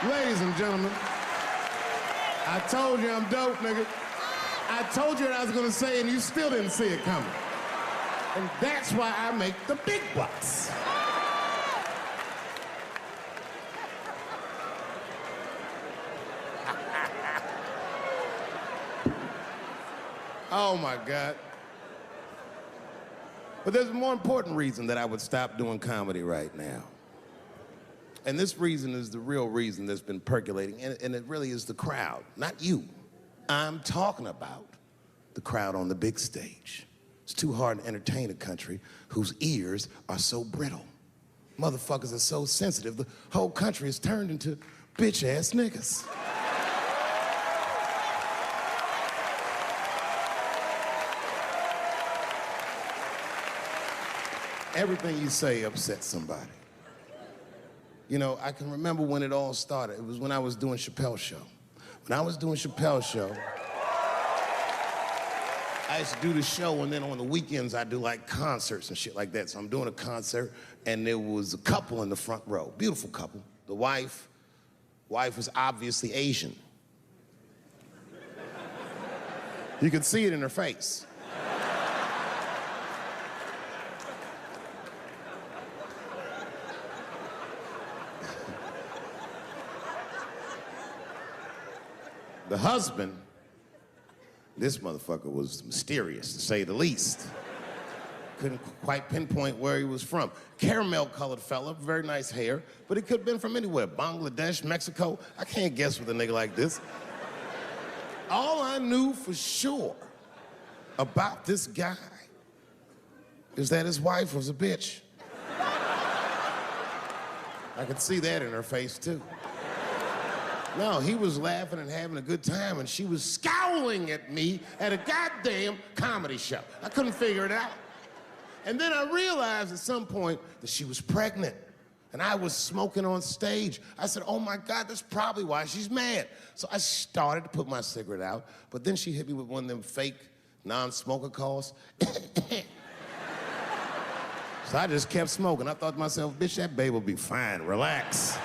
Ladies and gentlemen, I told you I'm dope, nigga. I told you what I was gonna say and you still didn't see it coming. And that's why I make the big bucks. Oh my God. But there's a more important reason that I would stop doing comedy right now. And this reason is the real reason that's been percolating, and it really is the crowd, not you. I'm talking about the crowd on the big stage. It's too hard to entertain a country whose ears are so brittle. Motherfuckers are so sensitive, the whole country is turned into bitch-ass niggas. Everything you say upsets somebody. You know, I can remember when it all started. It was when I was doing Chappelle show. When I was doing Chappelle show, I used to do the show, and then on the weekends, I do like concerts and shit like that. So I'm doing a concert, and there was a couple in the front row, beautiful couple. The wife was obviously Asian. You could see it in her face. The husband, this motherfucker was mysterious, to say the least. Couldn't quite pinpoint where he was from. Caramel-colored fella, very nice hair, but he could have been from anywhere. Bangladesh, Mexico. I can't guess with a nigga like this. All I knew for sure about this guy is that his wife was a bitch. I could see that in her face, too. No, he was laughing and having a good time, and she was scowling at me at a goddamn comedy show. I couldn't figure it out. And then I realized at some point that she was pregnant, and I was smoking on stage. I said, oh my God, that's probably why she's mad. So I started to put my cigarette out, but then she hit me with one of them fake non-smoker calls. So I just kept smoking. I thought to myself, bitch, that babe will be fine, relax.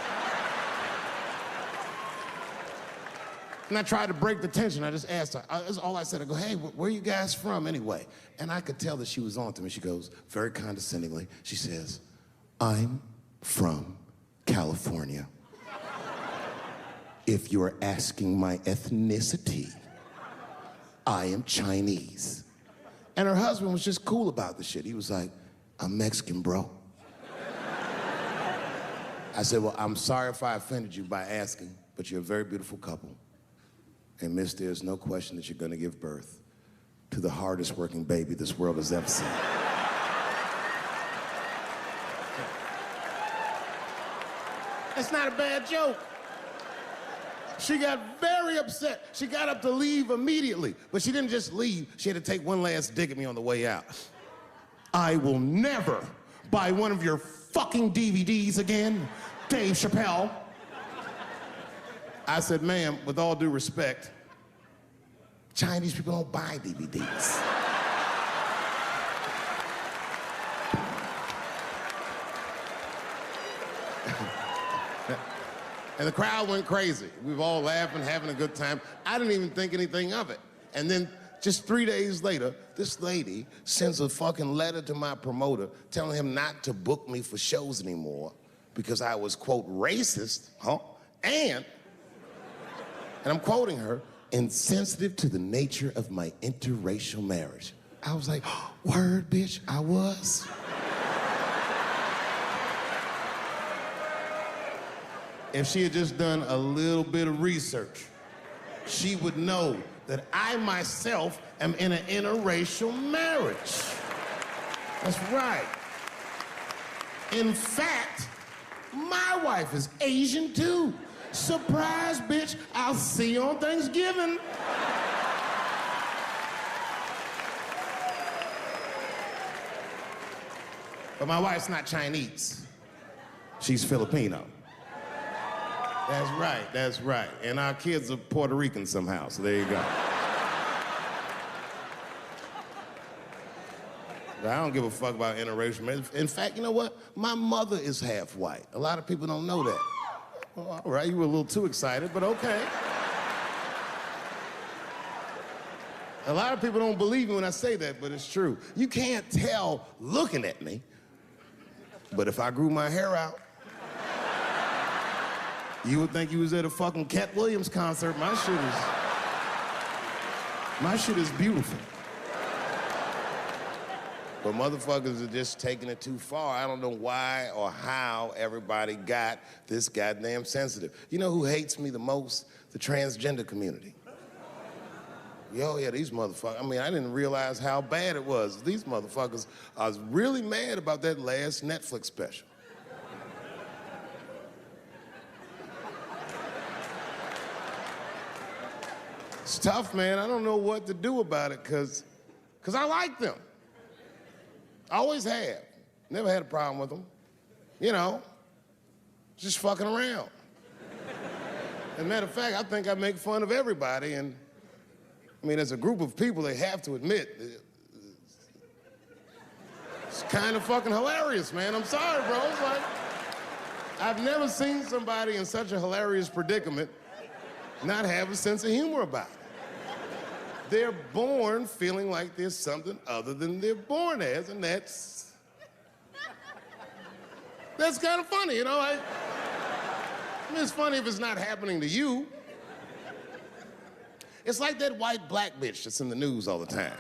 And I tried to break the tension. I just asked her. That's all I said. I go, hey, where are you guys from anyway? And I could tell that she was on to me. She goes, very condescendingly, she says, I'm from California. If you're asking my ethnicity, I am Chinese. And her husband was just cool about the shit. He was like, I'm Mexican, bro. I said, well, I'm sorry if I offended you by asking, but you're a very beautiful couple. And miss, there's no question that you're gonna give birth to the hardest working baby this world has ever seen. That's not a bad joke. She got very upset. She got up to leave immediately, but she didn't just leave. She had to take one last dig at me on the way out. I will never buy one of your fucking DVDs again, Dave Chappelle. I said, ma'am, with all due respect, Chinese people don't buy DVDs. And the crowd went crazy. We were all laughing, having a good time. I didn't even think anything of it. And then just 3 days later, this lady sends a fucking letter to my promoter telling him not to book me for shows anymore because I was, quote, racist, and I'm quoting her, insensitive to the nature of my interracial marriage. I was like, word, bitch, I was. If she had just done a little bit of research, she would know that I myself am in an interracial marriage. That's right. In fact, my wife is Asian too. Surprise, bitch, I'll see you on Thanksgiving. But my wife's not Chinese. She's Filipino. That's right. And our kids are Puerto Rican somehow, so there you go. But I don't give a fuck about interracial marriage. In fact, you know what? My mother is half white. A lot of people don't know that. Well, all right, you were a little too excited, but okay. A lot of people don't believe me when I say that, but it's true. You can't tell looking at me, but if I grew my hair out, you would think you was at a fucking Cat Williams concert. My shit is beautiful. But motherfuckers are just taking it too far. I don't know why or how everybody got this goddamn sensitive. You know who hates me the most? The transgender community. Yo, yeah, these motherfuckers. I mean, I didn't realize how bad it was. These motherfuckers, I was really mad about that last Netflix special. It's tough, man. I don't know what to do about it, cause I like them. I always have. Never had a problem with them. You know, just fucking around. As a matter of fact, I think I make fun of everybody, and I mean, as a group of people, they have to admit, it's kind of fucking hilarious, man. I'm sorry, bro. It's like, I've never seen somebody in such a hilarious predicament not have a sense of humor about it. They're born feeling like there's something other than they're born as, and that's kind of funny, you know? I mean, it's funny if it's not happening to you. It's like that white black bitch that's in the news all the time.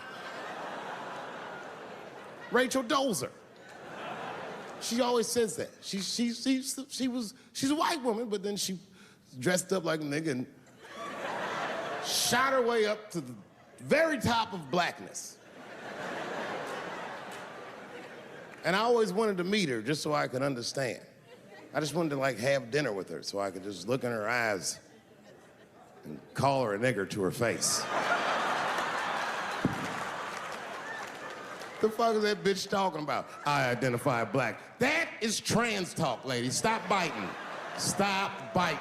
Rachel Dolezal. She always says that. She's a white woman, but then she dressed up like a nigga and shot her way up to the very top of blackness. And I always wanted to meet her just so I could understand. I just wanted to like have dinner with her so I could just look in her eyes and call her a nigger to her face. The fuck is that bitch talking about? I identify black. That is trans talk, lady. Stop biting. Stop biting.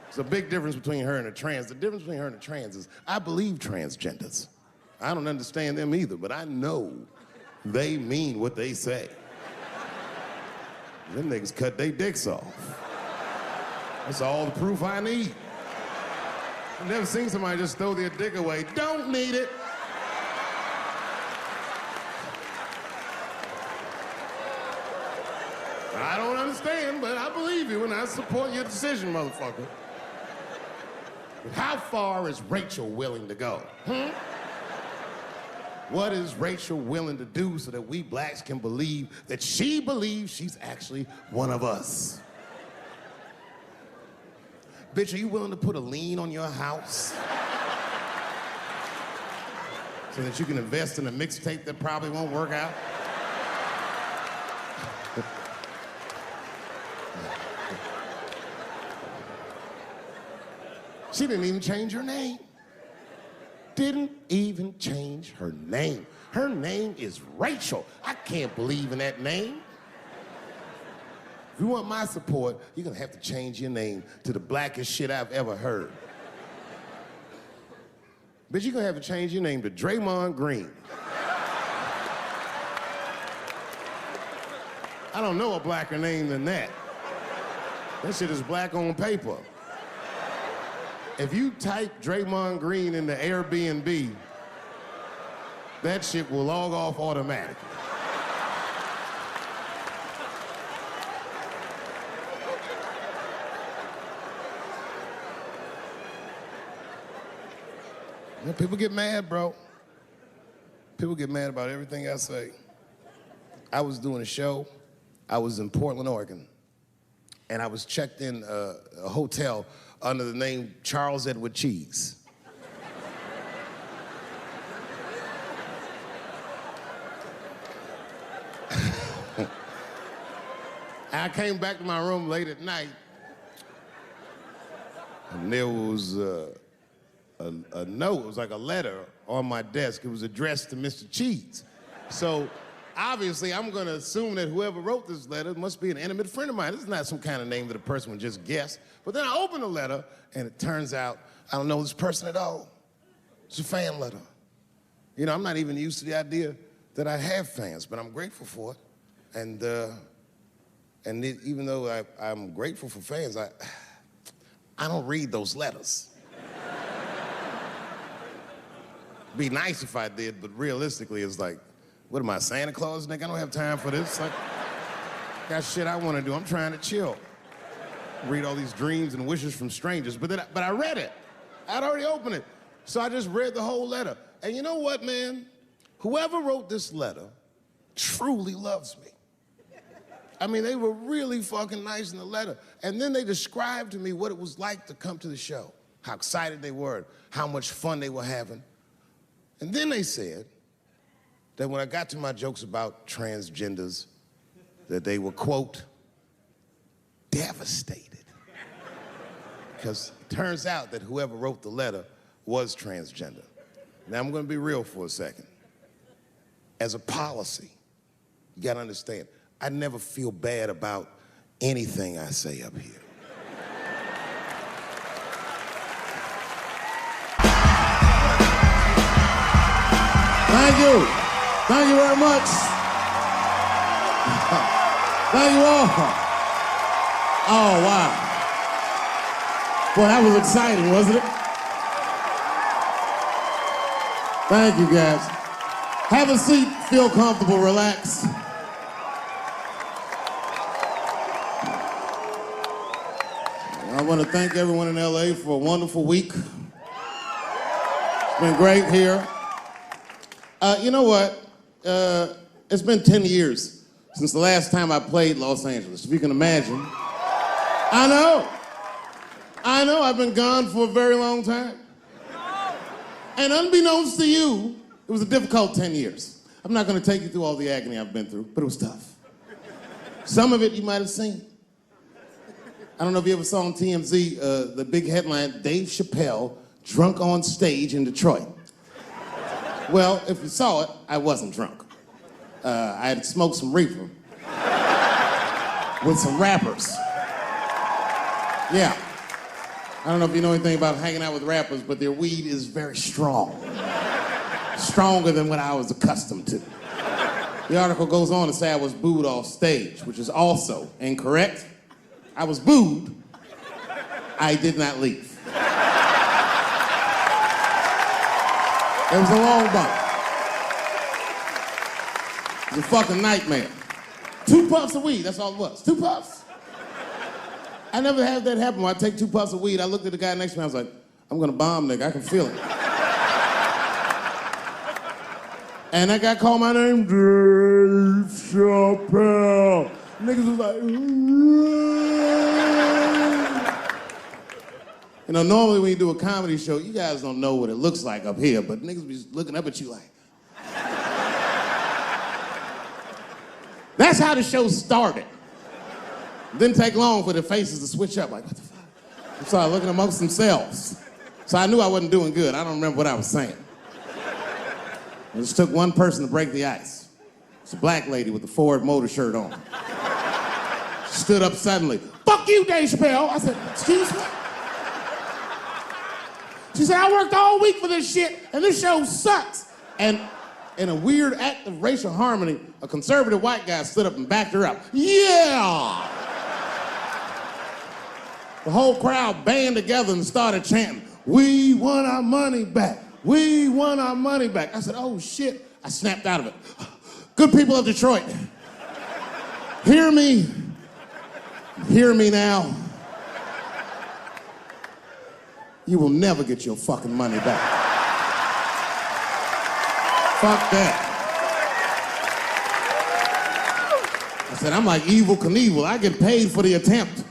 There's a big difference between her and a trans. The difference between her and a trans is I believe transgenders. I don't understand them either, but I know they mean what they say. Them niggas cut their dicks off. That's all the proof I need. I've never seen somebody just throw their dick away. Don't need it. I don't understand, but I believe you and I support your decision, motherfucker. How far is Rachel willing to go? What is Rachel willing to do so that we blacks can believe that she believes she's actually one of us? Bitch, are you willing to put a lien on your house so that you can invest in a mixtape that probably won't work out? She didn't even change her name. Didn't even change her name. Her name is Rachel. I can't believe in that name. If you want my support, you're gonna have to change your name to the blackest shit I've ever heard. Bitch, you're gonna have to change your name to Draymond Green. I don't know a blacker name than that. That shit is black on paper. If you type Draymond Green into Airbnb, that shit will log off automatically. You know, people get mad, bro. People get mad about everything I say. I was doing a show. I was in Portland, Oregon, and I was checked in a hotel under the name Charles Edward Cheese. I came back to my room late at night, and there was a note. It was like a letter on my desk. It was addressed to Mr. Cheese. So obviously, I'm gonna assume that whoever wrote this letter must be an intimate friend of mine. This is not some kind of name that a person would just guess. But then I open the letter, and it turns out I don't know this person at all. It's a fan letter. You know, I'm not even used to the idea that I have fans, but I'm grateful for it. And And even though I'm grateful for fans, I don't read those letters. Be nice if I did, but realistically, it's like, what am I, Santa Claus, nigga? I don't have time for this. Like, got shit I want to do. I'm trying to chill. Read all these dreams and wishes from strangers, but I read it. I'd already opened it. So I just read the whole letter. And you know what, man? Whoever wrote this letter truly loves me. I mean, they were really fucking nice in the letter. And then they described to me what it was like to come to the show, how excited they were, how much fun they were having. And then they said that when I got to my jokes about transgenders, that they were, quote, devastated. Because it turns out that whoever wrote the letter was transgender. Now, I'm gonna be real for a second. As a policy, you gotta understand, I never feel bad about anything I say up here. Thank you. Thank you very much. Thank you all. Oh, wow. Boy, that was exciting, wasn't it? Thank you, guys. Have a seat, feel comfortable, relax. I want to thank everyone in LA for a wonderful week. It's been great here. You know what? It's been 10 years since the last time I played Los Angeles, if you can imagine. I know, I've been gone for a very long time. And unbeknownst to you, it was a difficult 10 years. I'm not gonna take you through all the agony I've been through, but it was tough. Some of it you might have seen. I don't know if you ever saw on TMZ, the big headline, Dave Chappelle, drunk on stage in Detroit. Well, if you saw it, I wasn't drunk. I had smoked some reefer with some rappers. Yeah. I don't know if you know anything about hanging out with rappers, but their weed is very strong. Stronger than what I was accustomed to. The article goes on to say I was booed off stage, which is also incorrect. I was booed. I did not leave. It was a long bump. It was a fucking nightmare. 2 puffs of weed, that's all it was. 2 puffs. I never had that happen. When I take 2 puffs of weed, I looked at the guy next to me, I was like, I'm gonna bomb, nigga, I can feel it. And that guy called my name, Dave Chappelle. Niggas was like, you know, normally when you do a comedy show, you guys don't know what it looks like up here, but niggas be looking up at you like. That's how the show started. Didn't take long for the faces to switch up, like, what the fuck? They started looking amongst themselves. So I knew I wasn't doing good. I don't remember what I was saying. It just took one person to break the ice. It's a black lady with a Ford Motor shirt on. She stood up suddenly. Fuck you, Dave Chappelle. I said, excuse me? She said, I worked all week for this shit, and this show sucks. And in a weird act of racial harmony, a conservative white guy stood up and backed her up. Yeah! The whole crowd band together and started chanting, we want our money back. We want our money back. I said, oh shit. I snapped out of it. Good people of Detroit, hear me. Hear me now. You will never get your fucking money back. Fuck that. I said, I'm like Evel Knievel. I get paid for the attempt.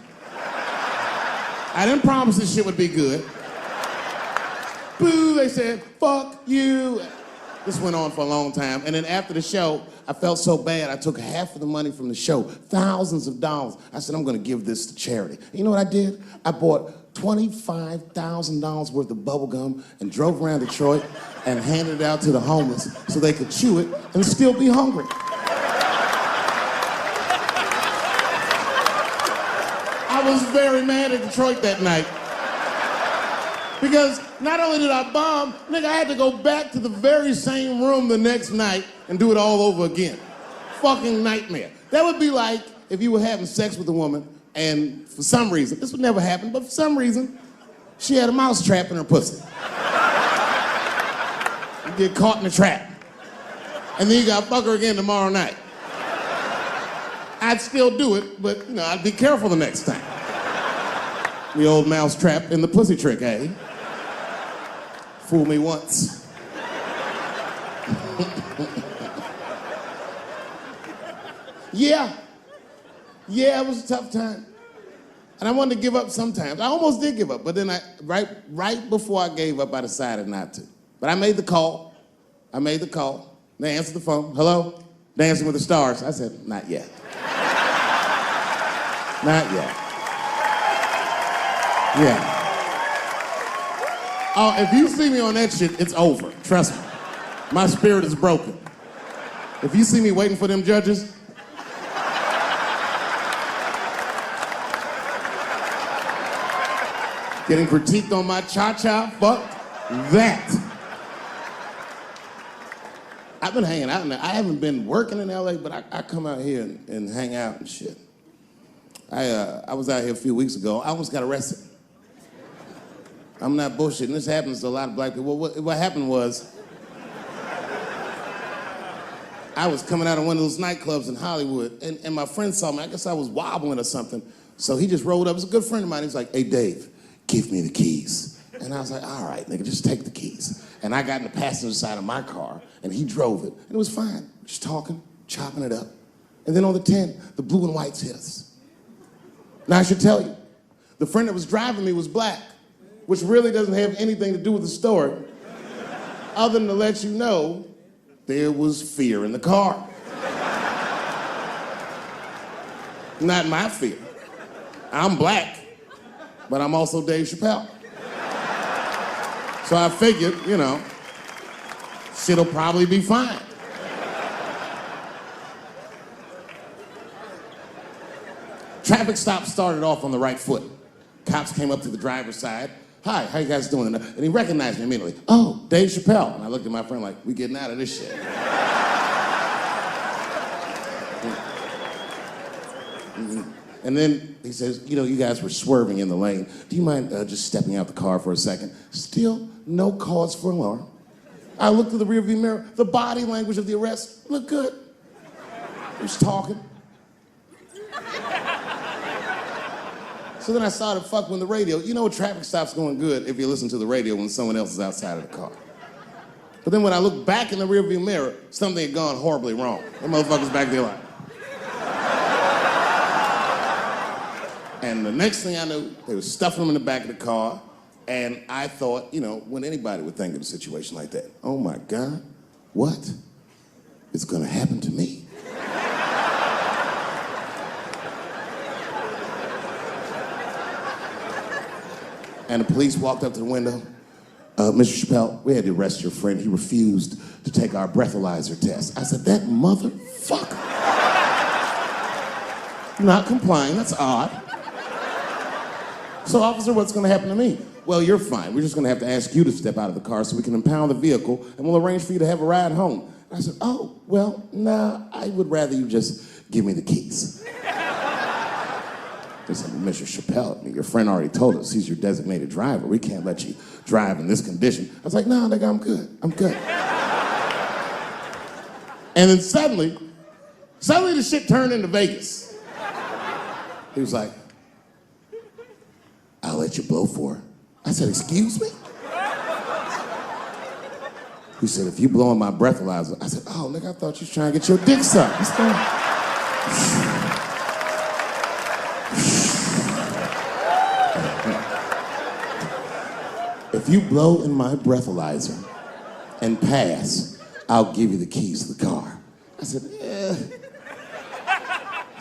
I didn't promise this shit would be good. Boo, they said, fuck you. This went on for a long time. And then after the show, I felt so bad, I took half of the money from the show, thousands of dollars. I said, I'm gonna give this to charity. You know what I did? I bought $25,000 worth of bubble gum and drove around Detroit and handed it out to the homeless so they could chew it and still be hungry. I was very mad at Detroit that night. Because not only did I bomb, nigga, I had to go back to the very same room the next night and do it all over again. Fucking nightmare. That would be like if you were having sex with a woman and for some reason, this would never happen, but for some reason, she had a mouse trap in her pussy. You get caught in the trap. And then you gotta fuck her again tomorrow night. I'd still do it, but you know, I'd be careful the next time. The old mouse trap in the pussy trick, eh? Fool me once. Yeah, it was a tough time. And I wanted to give up sometimes. I almost did give up, but then right before I gave up, I decided not to. But I made the call. They answered the phone. Hello? Dancing with the Stars. I said, not yet. Not yet. Yeah. Oh, if you see me on that shit, it's over. Trust me. My spirit is broken. If you see me waiting for them judges, getting critiqued on my cha-cha, fuck that. I've been hanging out in there. I haven't been working in LA, but I come out here and hang out and shit. I was out here a few weeks ago. I almost got arrested. I'm not bullshitting. This happens to a lot of black people. What happened was, I was coming out of one of those nightclubs in Hollywood, and my friend saw me. I guess I was wobbling or something. So he just rolled up. It's a good friend of mine. He's like, hey, Dave, give me the keys. And I was like, all right, nigga, just take the keys. And I got in the passenger side of my car, and he drove it. And it was fine. Just talking, chopping it up. And then on the 10, the blue and whites hit us. Now, I should tell you, the friend that was driving me was black, which really doesn't have anything to do with the story, other than to let you know there was fear in the car. Not my fear. I'm black, but I'm also Dave Chappelle. So I figured, you know, shit'll probably be fine. Traffic stop started off on the right foot. Cops came up to the driver's side. Hi, how you guys doing? And he recognized me immediately. Oh, Dave Chappelle. And I looked at my friend like, we getting out of this shit. And then he says, you know, you guys were swerving in the lane. Do you mind just stepping out the car for a second? Still no cause for alarm. I looked through the rearview mirror. The body language of the arrest looked good. He was talking. So then I started fucking with the radio. You know, a traffic stop's going good if you listen to the radio when someone else is outside of the car. But then when I looked back in the rearview mirror, something had gone horribly wrong. That motherfucker's back there like. And the next thing I knew, they were stuffing him in the back of the car. And I thought, you know, when anybody would think of a situation like that, oh my God, what is gonna happen to me? And the police walked up to the window. Mr. Chappelle, we had to arrest your friend. He refused to take our breathalyzer test. I said, that motherfucker. Not complying, that's odd. So, officer, what's gonna happen to me? Well, you're fine. We're just gonna have to ask you to step out of the car so we can impound the vehicle, and we'll arrange for you to have a ride home. And I said, oh, well, nah, I would rather you just give me the keys. They said, Mr. Chappelle, your friend already told us he's your designated driver. We can't let you drive in this condition. I was like, no, nigga, I'm good. I'm good. And then suddenly the shit turned into Vegas. He was like, I'll let you blow for her. I said, excuse me? He said, if you blow on my breathalyzer. I said, oh, nigga, I thought you was trying to get your dick sucked. What's going on? If you blow in my breathalyzer and pass, I'll give you the keys to the car. I said,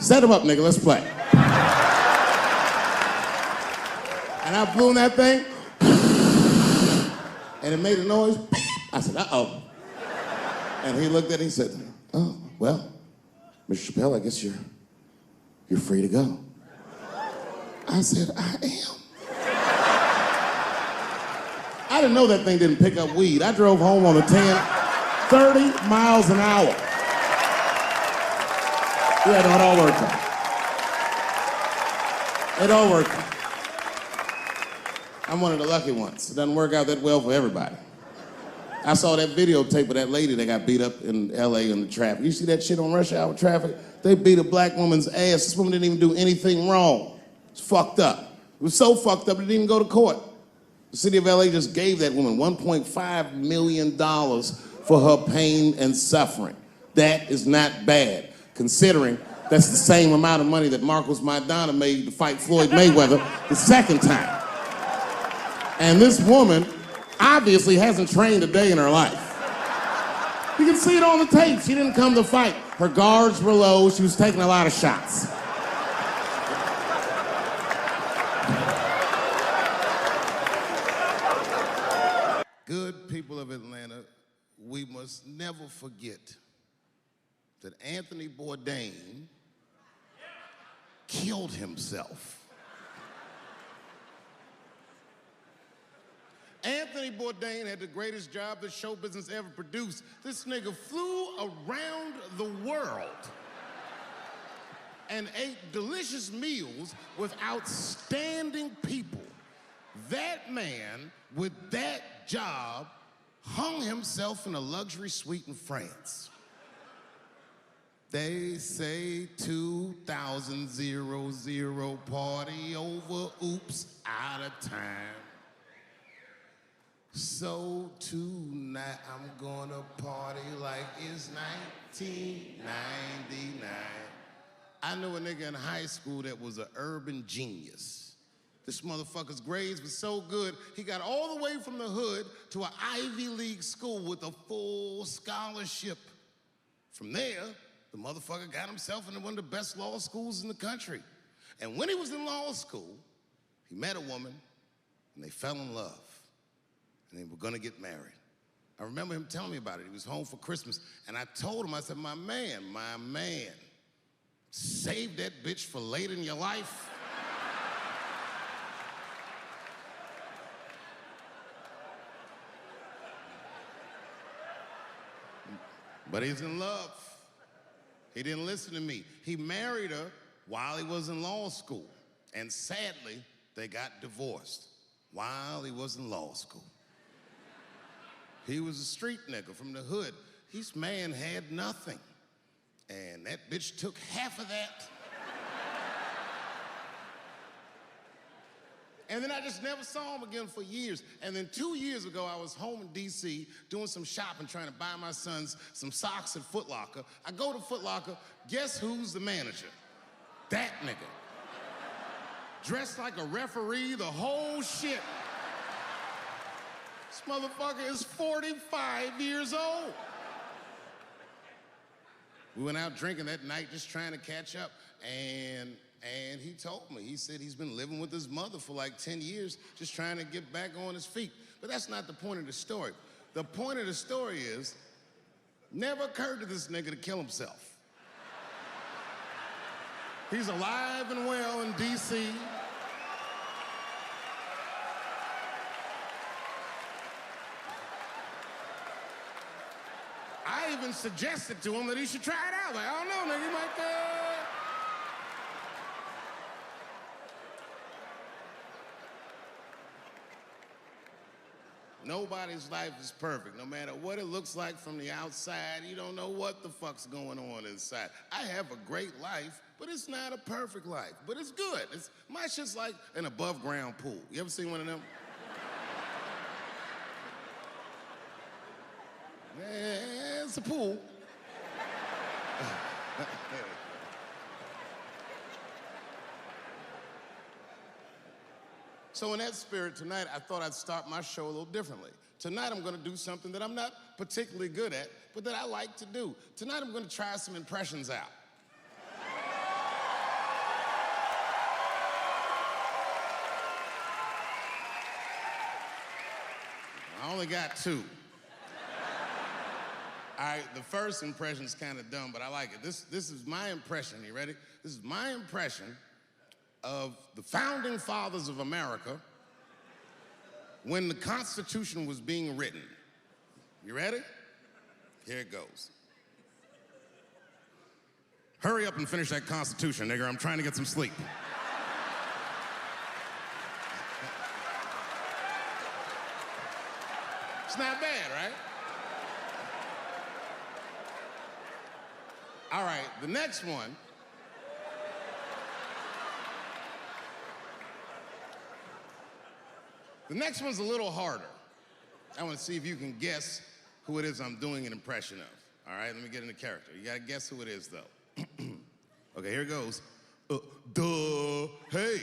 Set him up, nigga, let's play. And I blew in that thing, and it made a noise. I said, uh-oh. And he looked at it and he said, oh, well, Mr. Chappelle, I guess you're free to go. I said, I am. I didn't know that thing didn't pick up weed. I drove home on the 10, 30 miles an hour. We had it all worked out. It all works. I'm one of the lucky ones. It doesn't work out that well for everybody. I saw that videotape of that lady that got beat up in LA in the traffic. You see that shit on rush hour traffic? They beat a black woman's ass. This woman didn't even do anything wrong. It's fucked up. It was so fucked up it didn't even go to court. The city of LA just gave that woman $1.5 million for her pain and suffering. That is not bad, considering that's the same amount of money that Marcos Maidana made to fight Floyd Mayweather the second time. And this woman obviously hasn't trained a day in her life. You can see it on the tape. She didn't come to fight. Her guards were low. She was taking a lot of shots. Good people of Atlanta, we must never forget that Anthony Bourdain killed himself. Anthony Bourdain had the greatest job that show business ever produced. This nigga flew around the world and ate delicious meals with outstanding people. That man, with that job, hung himself in a luxury suite in France. They say 2000 party over, oops, out of time. So tonight I'm gonna party like it's 1999. I knew a nigga in high school that was an urban genius. This motherfucker's grades were so good, he got all the way from the hood to an Ivy League school with a full scholarship. From there, the motherfucker got himself into one of the best law schools in the country. And when he was in law school, he met a woman and they fell in love. And they were gonna get married. I remember him telling me about it. He was home for Christmas, and I told him, I said, my man, save that bitch for later in your life. But he's in love. He didn't listen to me. He married her while he was in law school, and sadly, they got divorced while he was in law school. He was a street nigga from the hood. This man had nothing. And that bitch took half of that. And then I just never saw him again for years. And then 2 years ago, I was home in D.C. doing some shopping, trying to buy my sons some socks at Foot Locker. I go to Foot Locker, guess who's the manager? That nigga. Dressed like a referee, the whole shit. This motherfucker is 45 years old. We went out drinking that night just trying to catch up, and he told me, he said he's been living with his mother for like 10 years, just trying to get back on his feet. But that's not the point of the story. The point of the story is, never occurred to this nigga to kill himself. He's alive and well in D.C. I even suggested to him that he should try it out. Like, I don't know, nigga, you might, Nobody's life is perfect. No matter what it looks like from the outside, you don't know what the fuck's going on inside. I have a great life, but it's not a perfect life. But it's good. My shit's like an above ground pool. You ever seen one of them? Yeah, it's a pool. So in that spirit, tonight, I thought I'd start my show a little differently. Tonight, I'm gonna do something that I'm not particularly good at, but that I like to do. Tonight, I'm gonna try some impressions out. I only got two. All right, the first impression's kind of dumb, but I like it. This is my impression. You ready? This is my impression of the founding fathers of America when the Constitution was being written. You ready? Here it goes. Hurry up and finish that Constitution, nigga. I'm trying to get some sleep. It's not bad, right? All right, the next one. The next one's a little harder. I want to see if you can guess who it is I'm doing an impression of. All right, let me get into character. You gotta guess who it is, though. Okay, here it goes. Hey,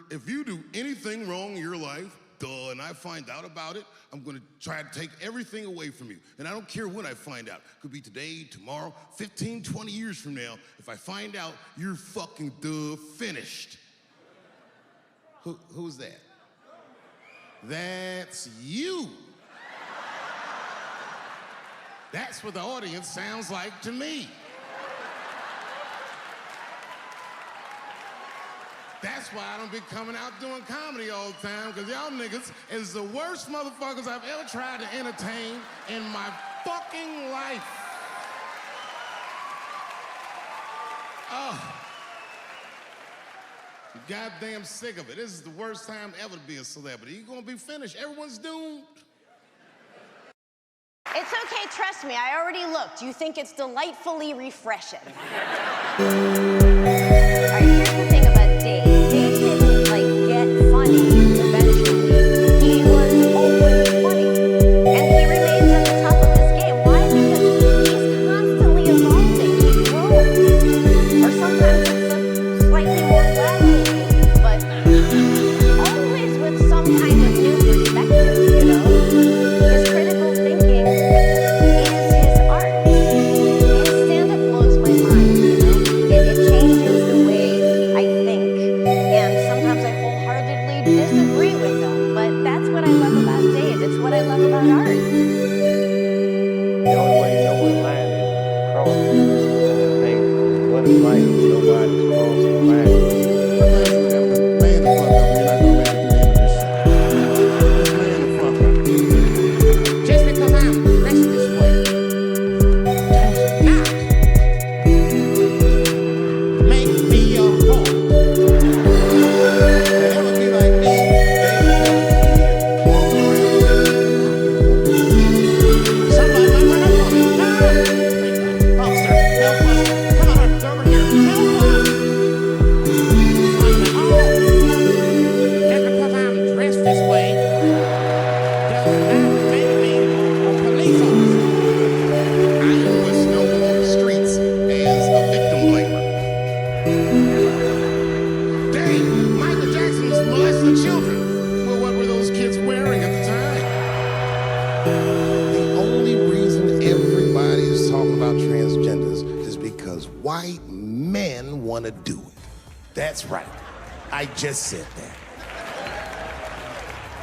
if you do anything wrong in your life, and I find out about it, I'm gonna try to take everything away from you. And I don't care when I find out. Could be today, tomorrow, 15, 20 years from now. If I find out, you're fucking finished. Who's that? That's you. That's what the audience sounds like to me. That's why I don't be coming out doing comedy all the time, because y'all niggas is the worst motherfuckers I've ever tried to entertain in my fucking life. Oh. I'm goddamn sick of it. This is the worst time ever to be a celebrity. You're gonna be finished. Everyone's doomed. It's okay, trust me, I already looked. You think it's delightfully refreshing. All right, here's the thing about Dave. Dave didn't, get funny eventually. He was always funny. And he remains at the top of his game. Why? Because he's constantly evolving. He grows. Or sometimes it's a slightly more lateral gaze, but always with some kind of new perspective, you know? His critical thinking is his art. His stand-up blows my mind, you know? It changes the way I think, and sometimes I wholeheartedly disagree with him, but that's what I love about Dave. It's what I love about art. The only way you know what line is to cross it. And I think what is right, nobody's crossing the line. Man the fuck up, you're not gonna make it to the end of this shit. Just man the fuck up. Just because I'm dressed this way does not make me a whore. That would be like me. Somebody might run up on me. No! Officer, help us. Come on, they're over here. Help us! Just because I'm dressed this way does not make me a police officer. I am what's known on the streets as a victim blamer. Dang, Michael Jackson was molesting children. Well, what were those kids wearing at the time? The only reason everybody is talking about transgenders is because white men want to do it. That's right. I just said that.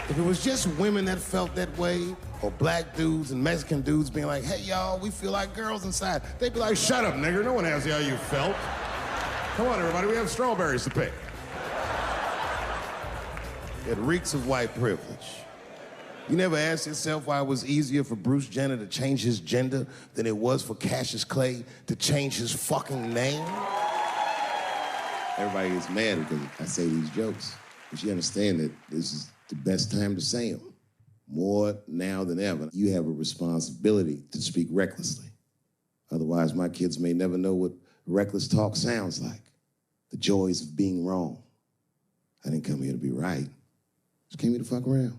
If it was just women that felt that way, or black dudes and Mexican dudes being like, hey, y'all, we feel like girls inside, they'd be like, shut up, nigger. No one asked you how you felt. Come on, everybody, we have strawberries to pick. It reeks of white privilege. You never asked yourself why it was easier for Bruce Jenner to change his gender than it was for Cassius Clay to change his fucking name? Everybody gets mad because I say these jokes. But you understand that this is the best time to say them. More now than ever. You have a responsibility to speak recklessly. Otherwise, my kids may never know what reckless talk sounds like. The joys of being wrong. I didn't come here to be right. Just came here to fuck around.